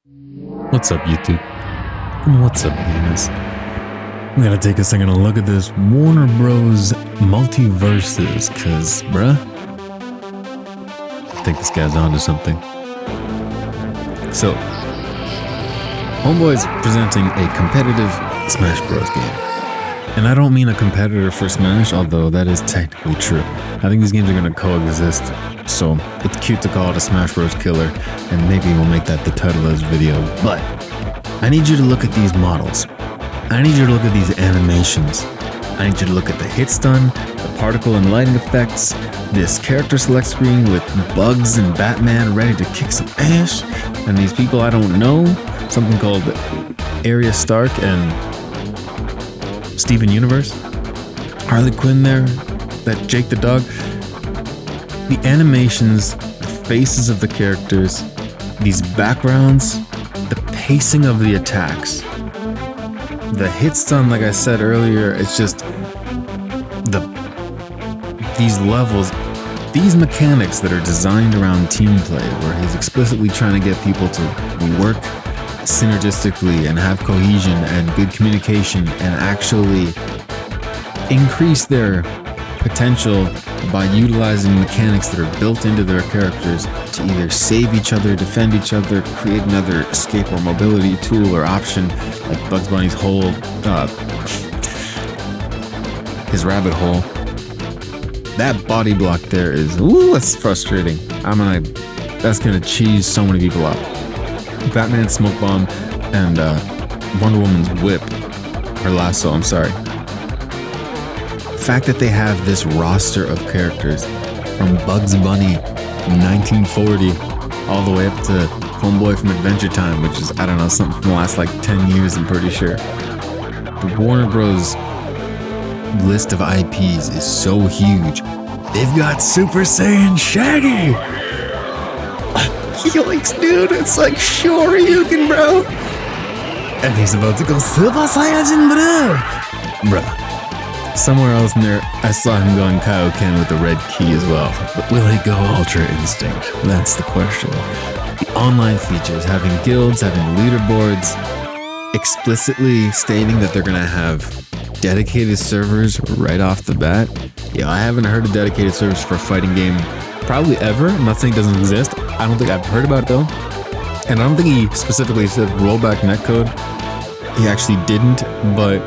What's up, YouTube? And what's up, gamers? We gotta take a second to look at this Warner Bros. MultiVersus, cause, bruh, I think this guy's onto something. So, Homeboy's presenting a competitive Smash Bros. Game. And I don't mean a competitor for Smash, although that is technically true. I think these games are gonna coexist, so it's cute to call it a Smash Bros. Killer, and maybe we'll make that the title of this video. But I need you to look at these models. I need you to look at these animations. I need you to look at the hit stun, the particle and lighting effects, this character select screen with Bugs and Batman ready to kick some ass, and these people I don't know, something called Arya Stark and Steven Universe, Harley Quinn there, that Jake the dog. The animations, the faces of the characters, these backgrounds, the pacing of the attacks, the hit stun, like I said earlier, it's just these levels, these mechanics that are designed around team play, where he's explicitly trying to get people to work synergistically and have cohesion and good communication and actually increase their potential by utilizing mechanics that are built into their characters to either save each other, defend each other, create another escape or mobility tool or option, like Bugs Bunny's hole, his rabbit hole. That body block there is, ooh, that's frustrating. That's gonna cheese so many people out. Batman's smoke bomb and Wonder Woman's whip, her lasso, I'm sorry. The fact that they have this roster of characters from Bugs Bunny from 1940 all the way up to Homeboy from Adventure Time, which is, I don't know, something from the last like 10 years, I'm pretty sure. The Warner Bros. List of IPs is so huge. They've got Super Saiyan Shaggy! Yoinks, dude, it's like Shoryuken, bro! And he's about to go Super Saiyajin, bruh! Somewhere else in there, I saw him going Kaioken with the red key as well. But will he go Ultra Instinct? That's the question. The online features, having guilds, having leaderboards, explicitly stating that they're gonna have dedicated servers right off the bat. Yeah, I haven't heard of dedicated servers for a fighting game probably ever. I'm not saying it doesn't exist. I don't think I've heard about it though. And I don't think he specifically said rollback netcode. He actually didn't, but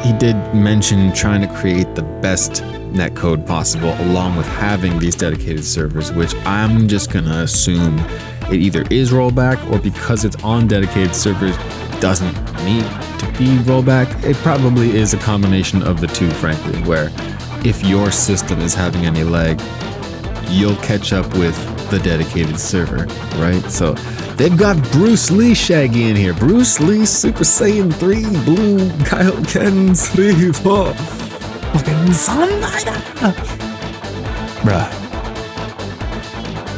he did mention trying to create the best netcode possible along with having these dedicated servers, which I'm just gonna assume it either is rollback or because it's on dedicated servers doesn't need to be rollback. It probably is a combination of the two, frankly, where if your system is having any lag, you'll catch up with the dedicated server, right? So they've got Bruce Lee Shaggy in here. Bruce Lee Super Saiyan 3 Blue Kaioken 3 4 fucking Sunlighter. Bruh.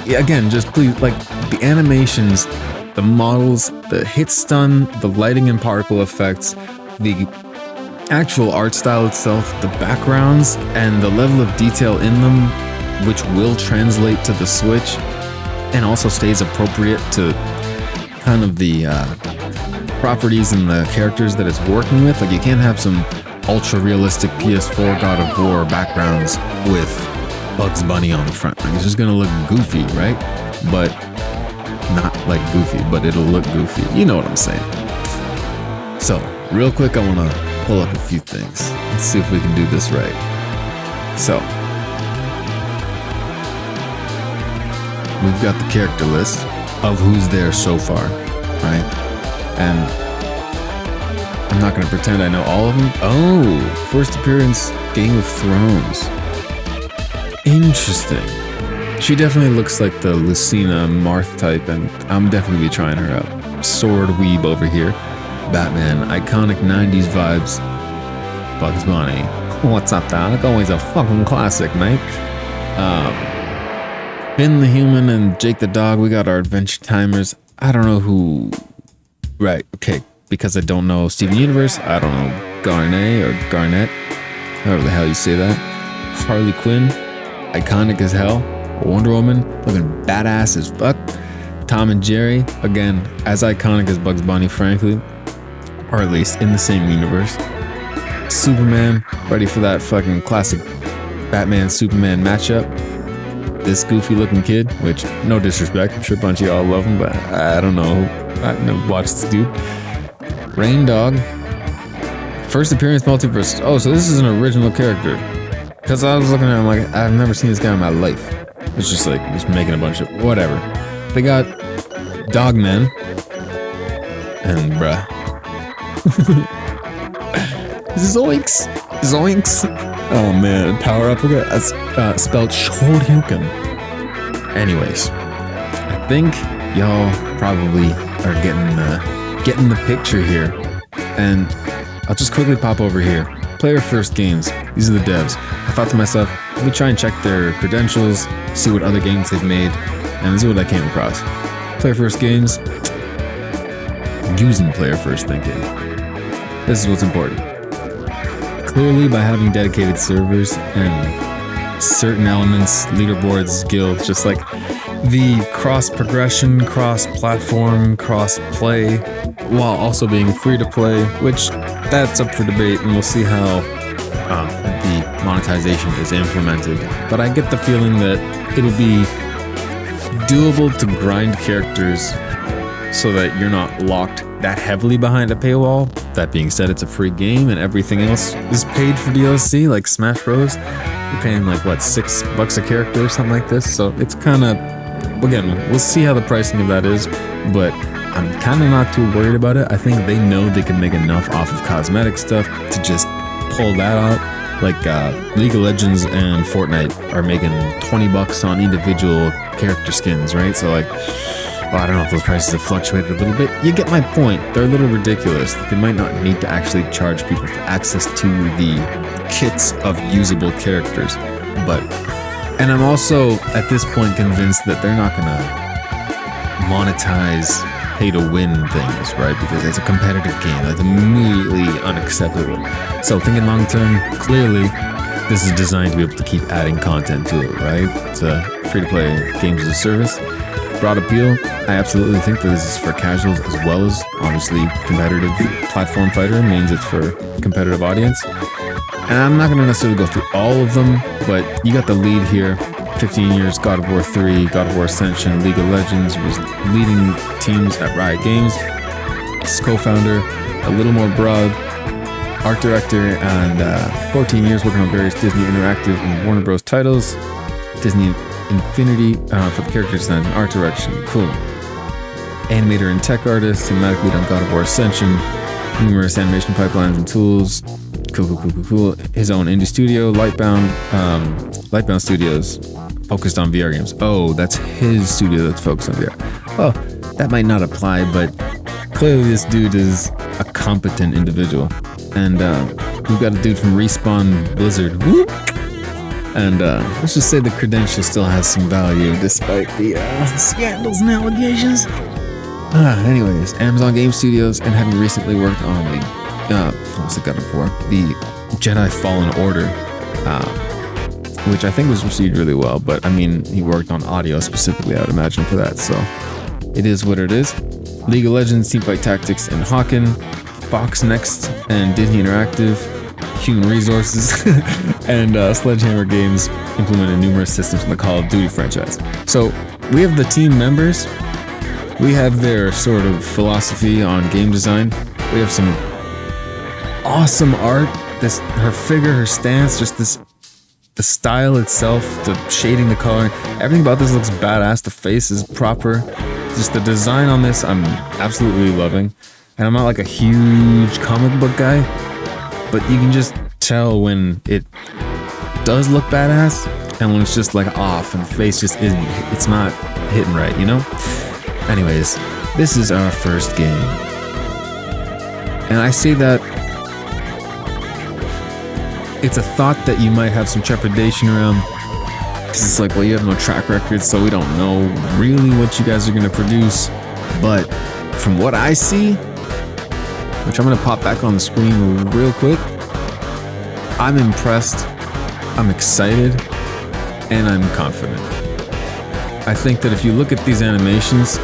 Yeah, again, just please, like, the animations, the models, the hit stun, the lighting and particle effects, the actual art style itself, the backgrounds, and the level of detail in them, which will translate to the Switch and also stays appropriate to kind of the properties and the characters that it's working with. Like, you can't have some ultra realistic PS4 God of War backgrounds with Bugs Bunny on the front. Like, it's just gonna look goofy, right? But not like goofy, but it'll look goofy. You know what I'm saying. So, real quick, I wanna pull up a few things. Let's see if we can do this right. So, we've got the character list of who's there so far, right? And I'm not gonna pretend I know all of them. Oh, first appearance, Game of Thrones. Interesting. She definitely looks like the Lucina Marth type, and I'm definitely trying her out. Sword weeb over here. Batman, iconic 90s vibes. Bugs Bunny. What's up, Doc? Always a fucking classic, mate. Finn the Human and Jake the Dog, we got our Adventure Timers. I don't know who... Right, okay, because I don't know Steven Universe, I don't know Garnet or Garnett, however the hell you say that. Harley Quinn, iconic as hell. Wonder Woman, looking badass as fuck. Tom and Jerry, again, as iconic as Bugs Bunny, frankly, or at least in the same universe. Superman, ready for that fucking classic Batman-Superman matchup. This goofy looking kid, which, no disrespect, I'm sure a bunch of y'all love him, but I don't know. I never watched this dude. Rain Dog. First appearance, MultiVersus. Oh, so this is an original character. Because I was looking at him like, I've never seen this guy in my life. It's just like, just making a bunch of whatever. They got Dogmen. And bruh. Zoinks. Zoinks. Oh man, power up again. That's spelled Shoryuken. Anyways, I think y'all probably are getting the picture here. And I'll just quickly pop over here. Player first games. These are the devs. I thought to myself, let me try and check their credentials, see what other games they've made, and this is what I came across. Player first games. Using player first thinking. This is what's important. Clearly, by having dedicated servers and certain elements, leaderboards, guilds, just like the cross-progression, cross-platform, cross-play, while also being free-to-play, which that's up for debate, and we'll see how the monetization is implemented. But I get the feeling that it'll be doable to grind characters so that you're not locked that heavily behind a paywall. That being said, it's a free game and everything else is paid for DLC, like Smash Bros. You're paying like, what, $6 a character or something like this? So it's kind of, again, we'll see how the pricing of that is, but I'm kind of not too worried about it. I think they know they can make enough off of cosmetic stuff to just pull that out. Like League of Legends and Fortnite are making $20 on individual character skins, right? So like, well, I don't know if those prices have fluctuated a little bit. You get my point. They're a little ridiculous. They might not need to actually charge people for access to the kits of usable characters. And I'm also, at this point, convinced that they're not gonna monetize pay-to-win things, right? Because it's a competitive game. That's immediately unacceptable. So thinking long-term, clearly, this is designed to be able to keep adding content to it, right? It's a free-to-play games as a service. Broad appeal, I absolutely think that this is for casuals as well as, obviously, competitive platform fighter means it's for competitive audience. And I'm not going to necessarily go through all of them, but you got the lead here. 15 years, God of War 3, God of War Ascension, League of Legends, was leading teams at Riot Games. His co-founder, a little more broad, art director, and 14 years working on various Disney Interactive and Warner Bros. Titles. Disney Infinity for the character design and art direction. Cool. Animator and tech artist, cinematic lead on God of War Ascension, numerous animation pipelines and tools. Cool. His own indie studio, Lightbound Studios, focused on VR games. Oh, that's his studio that's focused on VR. Oh, that might not apply, but clearly this dude is a competent individual. And we've got a dude from Respawn Blizzard. Whoop! And let's just say the credential still has some value despite the scandals and allegations. Anyways, Amazon Game Studios, and having recently worked on what's it got for? The Jedi Fallen Order, which I think was received really well, but I mean, he worked on audio specifically, I would imagine, for that, so it is what it is. League of Legends, Teamfight Tactics, and Hawken, Fox Next, and Disney Interactive, Human Resources, and Sledgehammer Games implemented numerous systems in the Call of Duty franchise. So we have the team members, we have their sort of philosophy on game design, we have some awesome art, her figure, her stance, just the style itself, the shading, the coloring, everything about this looks badass. The face is proper. Just the design on this, I'm absolutely loving. And I'm not like a huge comic book guy, but you can just tell when it does look badass and when it's just like off and the face just it's not hitting right, you know? Anyways, this is our first game. And I say that it's a thought that you might have some trepidation around, because it's like, well, you have no track record, so we don't know really what you guys are going to produce. But from what I see, which I'm going to pop back on the screen real quick, I'm impressed, I'm excited, and I'm confident. I think that if you look at these animations,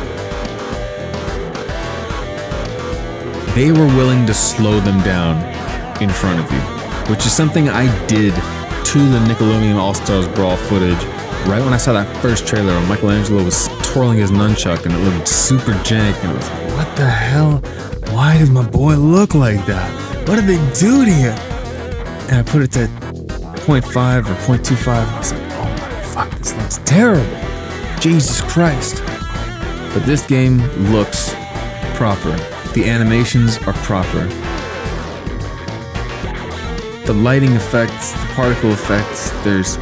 they were willing to slow them down in front of you, which is something I did to the Nickelodeon All-Stars Brawl footage right when I saw that first trailer where Michelangelo was twirling his nunchuck and it looked super jank, and it was like, what the hell? Why did my boy look like that? What did they do to you? And I put it to 0.5 or 0.25. I was like, oh my fuck, this looks terrible. Jesus Christ. But this game looks proper. The animations are proper. The lighting effects, the particle effects, there's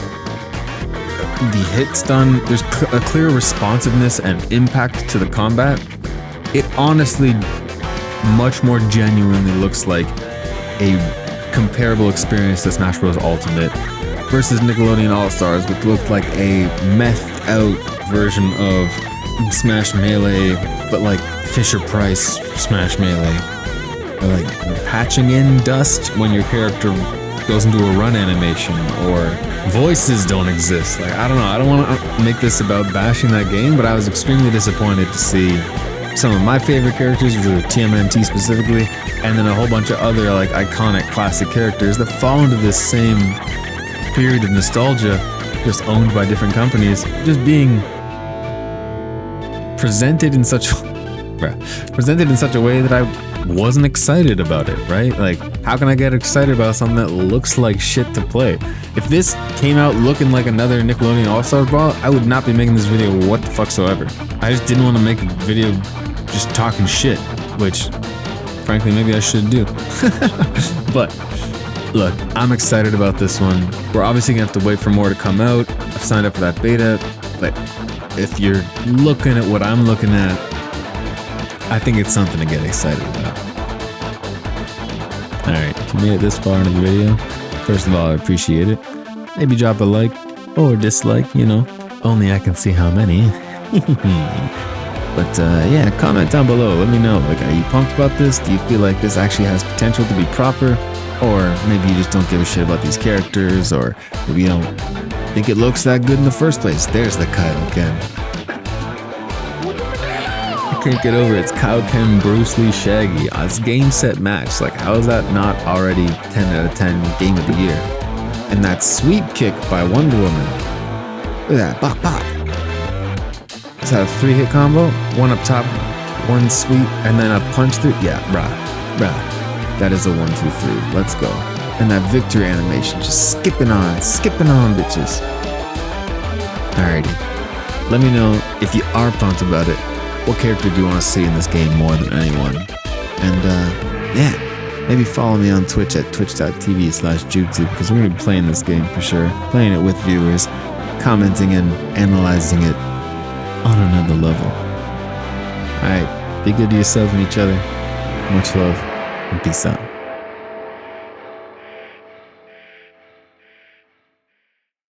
the hits done, there's a clear responsiveness and impact to the combat. It honestly much more genuinely looks like a comparable experience to Smash Bros. Ultimate versus Nickelodeon All-Stars, which looked like a methed out version of Smash Melee, but like Fisher-Price Smash Melee. Or like patching in dust when your character goes into a run animation, or voices don't exist. Like, I don't know, I don't want to make this about bashing that game, but I was extremely disappointed to see some of my favorite characters, which were TMNT specifically, and then a whole bunch of other like iconic classic characters that fall into this same period of nostalgia, just owned by different companies, just being presented in such a way that I wasn't excited about it, right? Like, how can I get excited about something that looks like shit to play? If this came out looking like another Nickelodeon All-Stars Brawl, I would not be making this video what the fuck so ever. I just didn't want to make a video just talking shit, which frankly maybe I should do. But look, I'm excited about this one. We're obviously gonna have to wait for more to come out. I've signed up for that beta, but if you're looking at what I'm looking at, I think it's something to get excited about. Alright, if you made it this far into the video, first of all, I appreciate it. Maybe drop a like or dislike, you know, only I can see how many. But yeah, comment down below, let me know, like, are you pumped about this? Do you feel like this actually has potential to be proper? Or maybe you just don't give a shit about these characters, or maybe you don't think it looks that good in the first place. There's the Kyle again. I can't get over it. It's Kaioken, Bruce Lee, Shaggy. It's game, set, match. Like, how is that not already 10 out of 10 game of the year? And that sweep kick by Wonder Woman. Look at that, bop, bop. Is that a 3-hit combo? One up top, one sweep, and then a punch through? Yeah, brah. That is a 1, 2, 3. Let's go. And that victory animation, just skipping on, bitches. Alrighty. Let me know if you are pumped about it. What character do you want to see in this game more than anyone? And yeah, maybe follow me on Twitch at twitch.tv/JubeTube, because we're going to be playing this game for sure. Playing it with viewers, commenting and analyzing it on another level. Alright, be good to yourself and each other. Much love, and peace out.